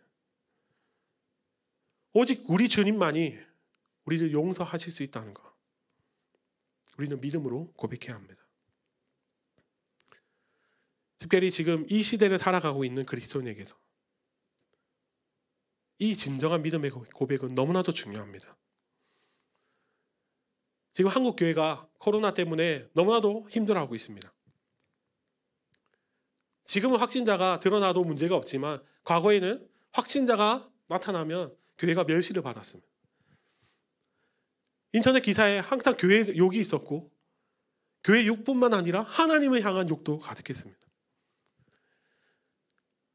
오직 우리 주님만이 우리를 용서하실 수 있다는 것, 우리는 믿음으로 고백해야 합니다. 특별히 지금 이 시대를 살아가고 있는 그리스도인에게서 이 진정한 믿음의 고백은 너무나도 중요합니다. 지금 한국 교회가 코로나 때문에 너무나도 힘들어하고 있습니다. 지금은 확진자가 드러나도 문제가 없지만 과거에는 확진자가 나타나면 교회가 멸시를 받았습니다. 인터넷 기사에 항상 교회 욕이 있었고 교회 욕뿐만 아니라 하나님을 향한 욕도 가득했습니다.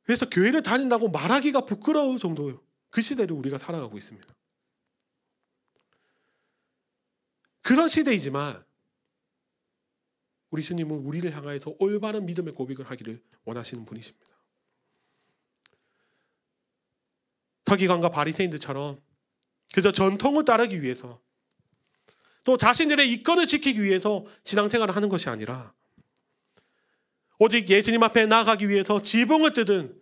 그래서 교회를 다닌다고 말하기가 부끄러울 정도예요. 그 시대를 우리가 살아가고 있습니다. 그런 시대이지만 우리 주님은 우리를 향하여서 올바른 믿음의 고백을 하기를 원하시는 분이십니다. 서기관과 바리새인들처럼 그저 전통을 따르기 위해서 또 자신들의 이권을 지키기 위해서 신앙생활을 하는 것이 아니라 오직 예수님 앞에 나아가기 위해서 지붕을 뜯은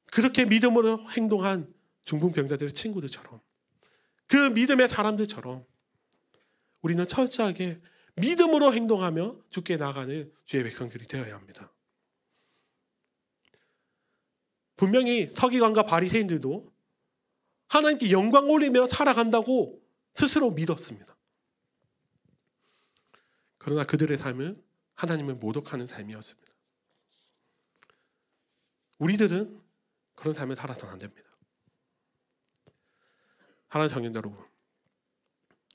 그렇게 믿음으로 행동한 중풍병자들의 친구들처럼 그 믿음의 사람들처럼 우리는 철저하게 믿음으로 행동하며 주께 나아가는 주의 백성들이 되어야 합니다. 분명히 서기관과 바리새인들도 하나님께 영광 올리며 살아간다고 스스로 믿었습니다. 그러나 그들의 삶은 하나님을 모독하는 삶이었습니다. 우리들은 그런 삶을 살아서는 안 됩니다. 사랑하는 청년 여러분,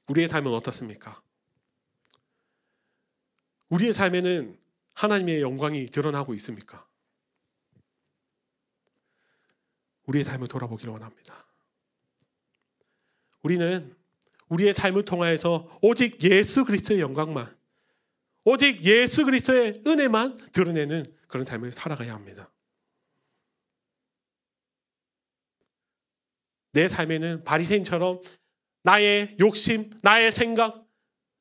우리의 삶은 어떻습니까? 우리의 삶에는 하나님의 영광이 드러나고 있습니까? 우리의 삶을 돌아보기를 원합니다. 우리는 우리의 삶을 통하여서 오직 예수 그리스도의 영광만, 오직 예수 그리스도의 은혜만 드러내는 그런 삶을 살아가야 합니다. 내 삶에는 바리새인처럼 나의 욕심, 나의 생각,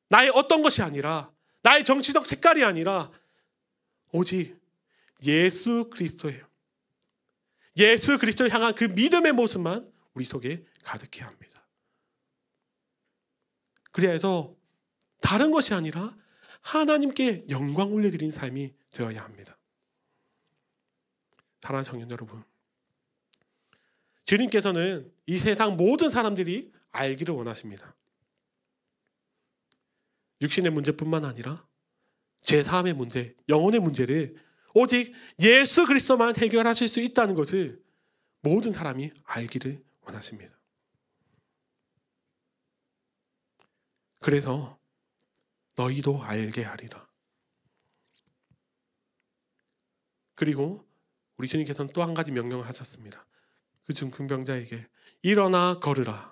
나의 어떤 것이 아니라 나의 정치적 색깔이 아니라 오직 예수 그리스도를 향한 그 믿음의 모습만 우리 속에 가득해야 합니다. 그래서 다른 것이 아니라 하나님께 영광 올려드리는 삶이 되어야 합니다. 사랑하는 청년 여러분, 주님께서는 이 세상 모든 사람들이 알기를 원하십니다. 육신의 문제뿐만 아니라 죄사함의 문제, 영혼의 문제를 오직 예수 그리스도만 해결하실 수 있다는 것을 모든 사람이 알기를 원하십니다. 그래서 너희도 알게 하리라. 그리고 우리 주님께서는 또 한 가지 명령을 하셨습니다. 그 중풍병자에게 일어나 걸으라.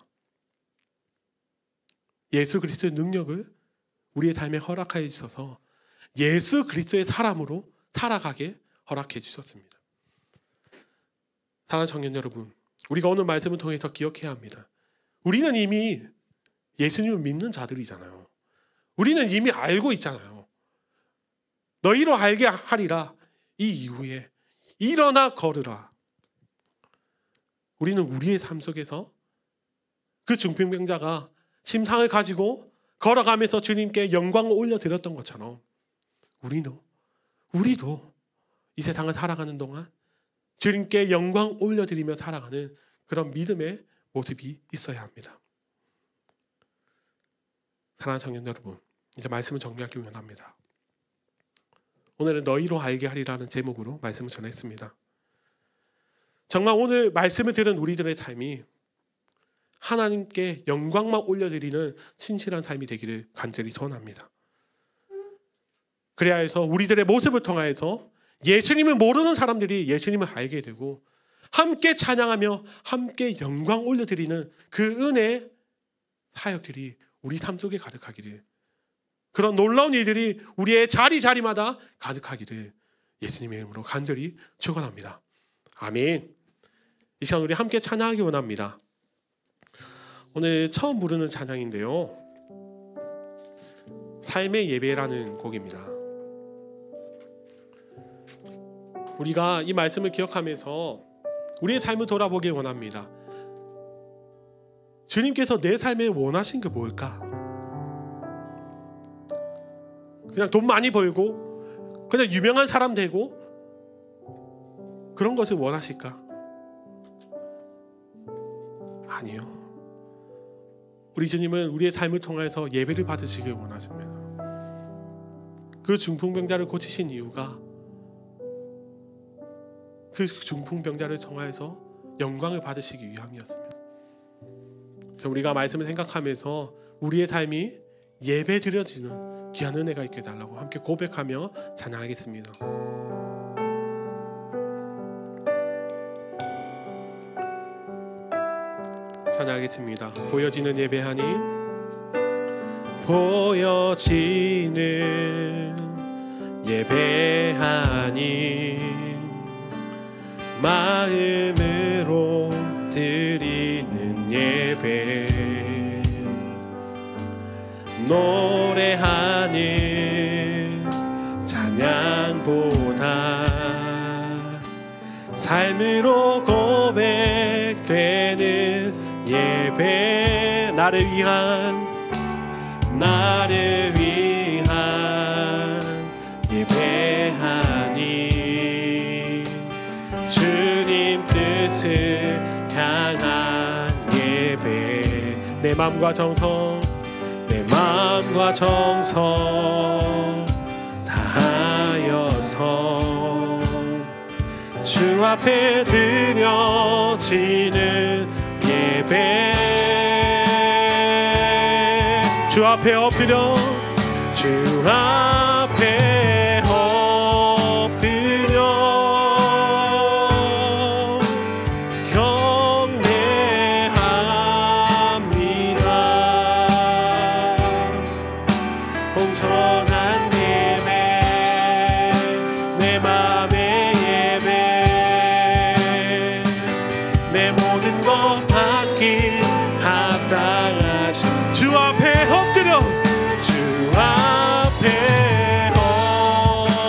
예수 그리스도의 능력을 우리의 삶에 허락하여 주셔서 예수 그리스도의 사람으로 살아가게 허락해 주셨습니다. 사랑하는 청년 여러분, 우리가 오늘 말씀을 통해서 기억해야 합니다. 우리는 이미 예수님을 믿는 자들이잖아요. 우리는 이미 알고 있잖아요. 너희로 알게 하리라. 이 이후에 일어나 걸으라. 우리는 우리의 삶 속에서 그 중풍병자가 심상을 가지고 걸어가면서 주님께 영광을 올려드렸던 것처럼 우리도 이 세상을 살아가는 동안 주님께 영광 올려드리며 살아가는 그런 믿음의 모습이 있어야 합니다. 사랑하는 청년 여러분, 이제 말씀을 정리하기 원합니다. 오늘은 너희로 알게 하리라는 제목으로 말씀을 전했습니다. 정말 오늘 말씀을 들은 우리들의 삶이 하나님께 영광만 올려드리는 신실한 삶이 되기를 간절히 소원합니다. 그래야 해서 우리들의 모습을 통하여서 예수님을 모르는 사람들이 예수님을 알게 되고 함께 찬양하며 함께 영광 올려드리는 그 은혜의 사역들이 우리 삶 속에 가득하기를, 그런 놀라운 일들이 우리의 자리마다 가득하기를 예수님의 이름으로 간절히 축원합니다. 아멘. 이 시간 우리 함께 찬양하기 원합니다. 오늘 처음 부르는 찬양인데요, 삶의 예배라는 곡입니다. 우리가 이 말씀을 기억하면서 우리의 삶을 돌아보길 원합니다. 주님께서 내 삶에 원하신 게 뭘까? 그냥 돈 많이 벌고 그냥 유명한 사람 되고 그런 것을 원하실까? 아니요. 우리 주님은 우리의 삶을 통해서 예배를 받으시길 원하십니다. 그 중풍병자를 고치신 이유가 그 중풍병자를 통해서 영광을 받으시기 위함이었습니다. 우리가 말씀을 생각하면서 우리의 삶이 예배 드려지는 귀한 은혜가 있게 해달라고 함께 고백하며 찬양하겠습니다. 찬양하겠습니다. 보여지는 예배하니 보여지는 예배하니 마음으로 드리는 예배 노래하는 찬양보다 삶으로 고백되는 예배 나를 위한 예배하니 주님 뜻을 향한 예배 내 마음과 정성 다하여서 주 앞에 드려지는 예배 주 앞에 엎드려 주 앞에 엎드려 경배합니다. 공손한 예배 내 맘의 예배 내 모든 것 받기 합당하신 주 앞에 엎드려 주 앞에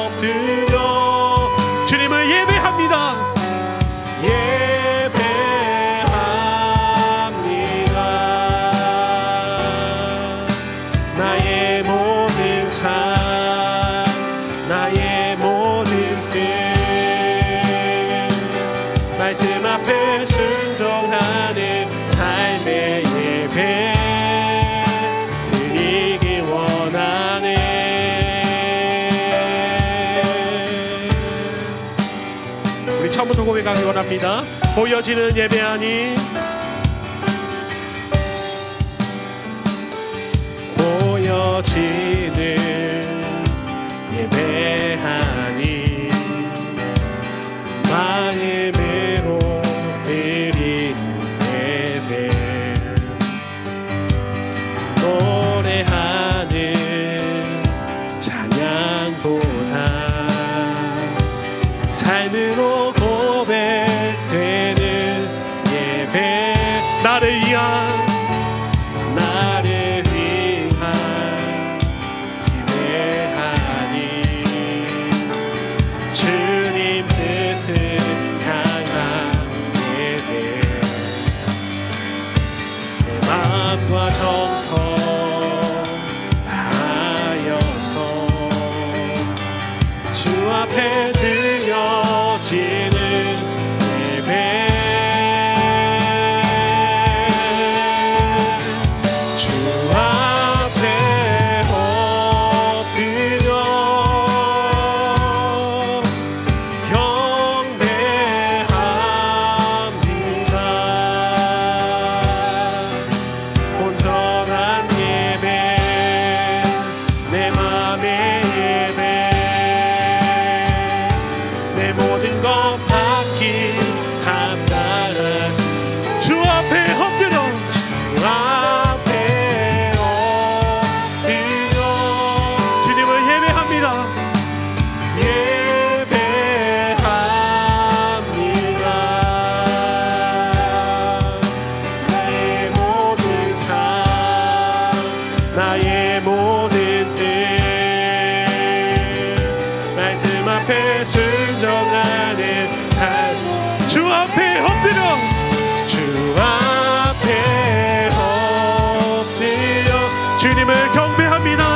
엎드려 주님을 예배합니다. 예배합니다. 나의 모든 삶 나의 모든 뜻 말씀 앞에 순종하는 삶의 예배 드리기 원하네. 우리 처음부터 고백하기 원합니다. 보여지는 예배하니 보여지는 예배하니 마음으로 드리는 예배 노래하는 찬양보다 삶으로 고백되는 예배 나를 위한 예배하니 주님 뜻을 향한 예배 내 마음과 정성 다하여서 주 앞에 드려지는 순종하는 삶. 주 앞에 엎드려, 주 앞에 엎드려 주님을 경배합니다.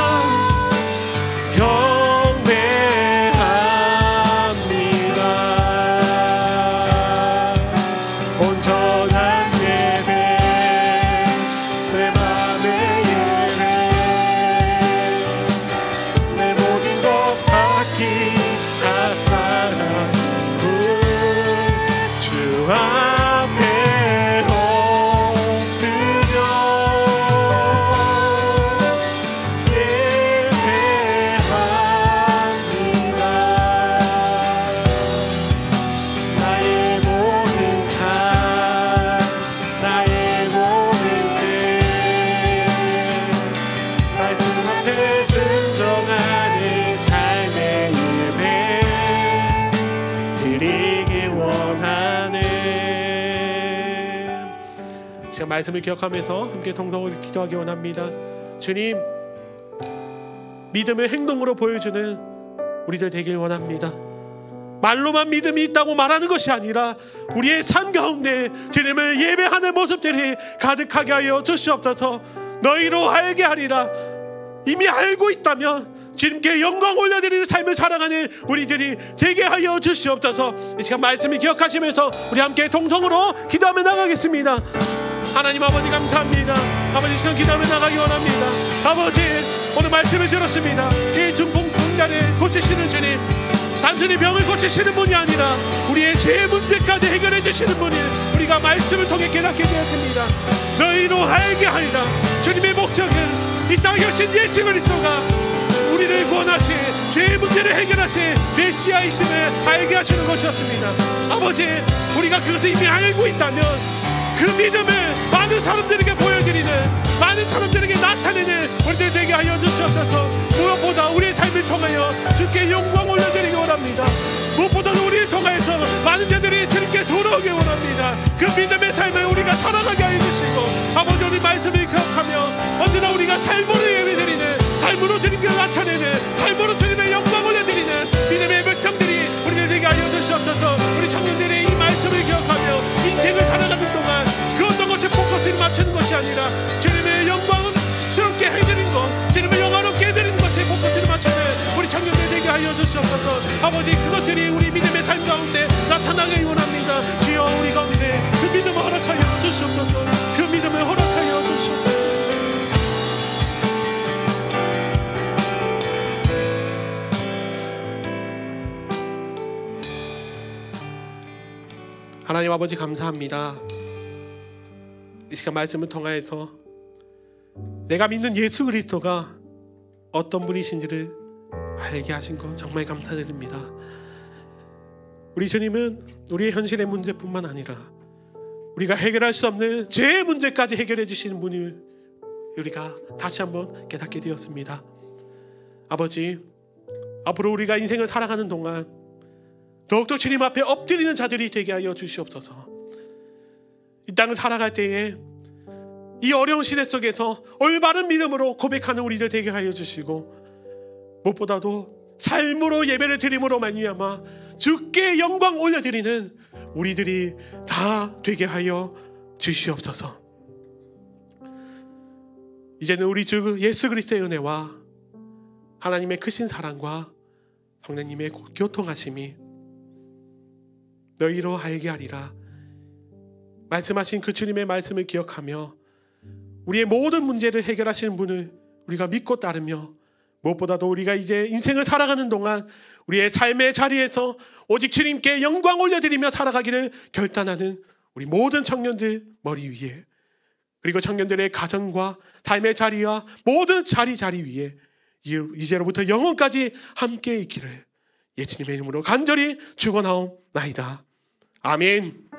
말씀을 기억하면서 함께 동성으로 기도하기 원합니다. 주님, 믿음을 행동으로 보여주는 우리들 되길 원합니다. 말로만 믿음이 있다고 말하는 것이 아니라 우리의 삶 가운데 주님을 예배하는 모습들이 가득하게 하여 주시옵소서. 너희로 알게 하리라. 이미 알고 있다면 주님께 영광 올려드리는 삶을 살아가는 우리들이 되게 하여 주시옵소서. 이 시간 말씀을 기억하시면서 우리 함께 동성으로 기도하며 나가겠습니다. 하나님 아버지 감사합니다. 아버지 시간 기도하며 나가기 원합니다. 아버지 오늘 말씀을 들었습니다. 이 중풍병자를 고치시는 주님, 단순히 병을 고치시는 분이 아니라 우리의 죄 문제까지 해결해 주시는 분이 우리가 말씀을 통해 깨닫게 되었습니다. 너희로 알게 하리라. 주님의 목적은 이 땅에 오신 예수 그리스도가 우리를 구원하시, 죄의 문제를 해결하시 메시아이심을 알게 하시는 것이었습니다. 아버지 우리가 그것을 이미 알고 있다면 그 믿음을 많은 사람들에게 보여드리는, 많은 사람들에게 나타내는 우리들 되게 하여 주시옵소서. 무엇보다 우리의 삶을 통하여 주께 영광 올려드리기 원합니다. 무엇보다도 우리를 통하여서 많은 자들이 주님께 돌아오기 원합니다. 그 믿음의 삶을 우리가 살아가게 하여 주시고, 아버지 우리 말씀을 기억하며 언제나 우리가 삶으로 예배드리는, 삶으로 주님께를 나타내는, 삶으로 주님의 영광 올려드리는 믿음의 백성들이 우리를 되게 하여 주시옵소서. 우리 청년들의 이 말씀을 기억하며 인생을 살아가는 동안 그 어떤 것에 포커스를 맞추는 것이 아니라 주님의 영광을 스럽게 해드리는 것, 주님의 영화롭게 해드리는 것에 포커스를 맞추는 우리 청년들 되게 하여 주시옵소서. 아버지 그것들이 우리 믿음의 삶 가운데 나타나기 원합니다. 주여 우리 가운데 그 믿음을 허락하여 주시옵소서. 그 믿음을 허락하여 주시옵소서. 하나님 아버지 감사합니다. 이 시간 말씀을 통하여서 내가 믿는 예수 그리스도가 어떤 분이신지를 알게 하신 것 정말 감사드립니다. 우리 주님은 우리의 현실의 문제뿐만 아니라 우리가 해결할 수 없는 죄의 문제까지 해결해 주시는 분을 우리가 다시 한번 깨닫게 되었습니다. 아버지 앞으로 우리가 인생을 살아가는 동안 더욱더 주님 앞에 엎드리는 자들이 되게 하여 주시옵소서. 이 땅을 살아갈 때에 이 어려운 시대 속에서 올바른 믿음으로 고백하는 우리들 되게 하여 주시고, 무엇보다도 삶으로 예배를 드림으로 말미암아 주께 영광 올려드리는 우리들이 다 되게 하여 주시옵소서. 이제는 우리 주 예수 그리스도의 은혜와 하나님의 크신 사랑과 성령님의 교통하심이 너희로 알게 하리라 말씀하신 그 주님의 말씀을 기억하며 우리의 모든 문제를 해결하시는 분을 우리가 믿고 따르며, 무엇보다도 우리가 이제 인생을 살아가는 동안 우리의 삶의 자리에서 오직 주님께 영광 올려드리며 살아가기를 결단하는 우리 모든 청년들 머리 위에, 그리고 청년들의 가정과 삶의 자리와 모든 자리 위에 이제로부터 영원까지 함께 있기를 예수님의 이름으로 간절히 축원하옵나이다. 아멘.